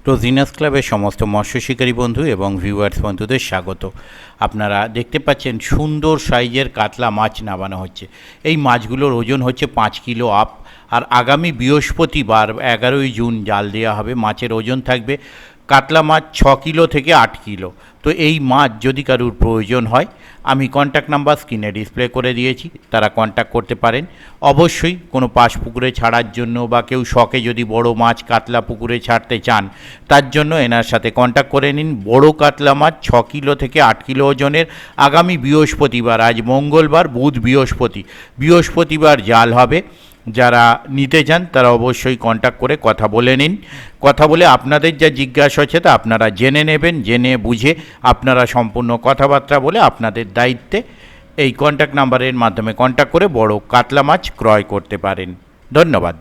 রোজিনাস ক্লাবের সমস্ত মৎস্য শিকারী বন্ধু এবং ভিউয়ার্স বন্ধুদের স্বাগত। আপনারা দেখতে পাচ্ছেন সুন্দর সাইজের কাতলা মাছ নামানো হচ্ছে। এই মাছগুলোর ওজন হচ্ছে 5 কিলো আপ। আর আগামী বৃহস্পতিবার 11ই জুন জাল দেওয়া হবে। মাছের ওজন থাকবে কাতলা মাছ 6 কিলো থেকে 8 কিলো। তো এই মাছ যদি কারুর প্রয়োজন হয়, আমি কন্ট্যাক্ট নাম্বার স্ক্রিনে ডিসপ্লে করে দিয়েছি, তারা কন্ট্যাক্ট করতে পারেন। অবশ্যই কোনো পাশ পুকুরে ছাড়ার জন্য বা কেউ শখে যদি বড় মাছ কাতলা পুকুরে ছাড়তে চান, তার জন্য এনার সাথে কন্ট্যাক্ট করে নিন। বড় কাতলা মাছ 6 কিলো থেকে 8 কিলো ওজনের আগামী বৃহস্পতিবার, আজ মঙ্গলবার, বুধ, বৃহস্পতিবার জাল হবে। যারা নিতে চান তারা অবশ্যই কন্ট্যাক্ট করে কথা বলে নিন। কথা বলে আপনাদের যা জিজ্ঞাসা হচ্ছে তা আপনারা জেনে নেবেন। জেনে বুঝে আপনারা সম্পূর্ণ কথাবার্তা বলে আপনাদের দায়িত্বে এই কন্ট্যাক্ট নাম্বারের মাধ্যমে কন্ট্যাক্ট করে বড় কাতলা মাছ ক্রয় করতে পারেন। ধন্যবাদ।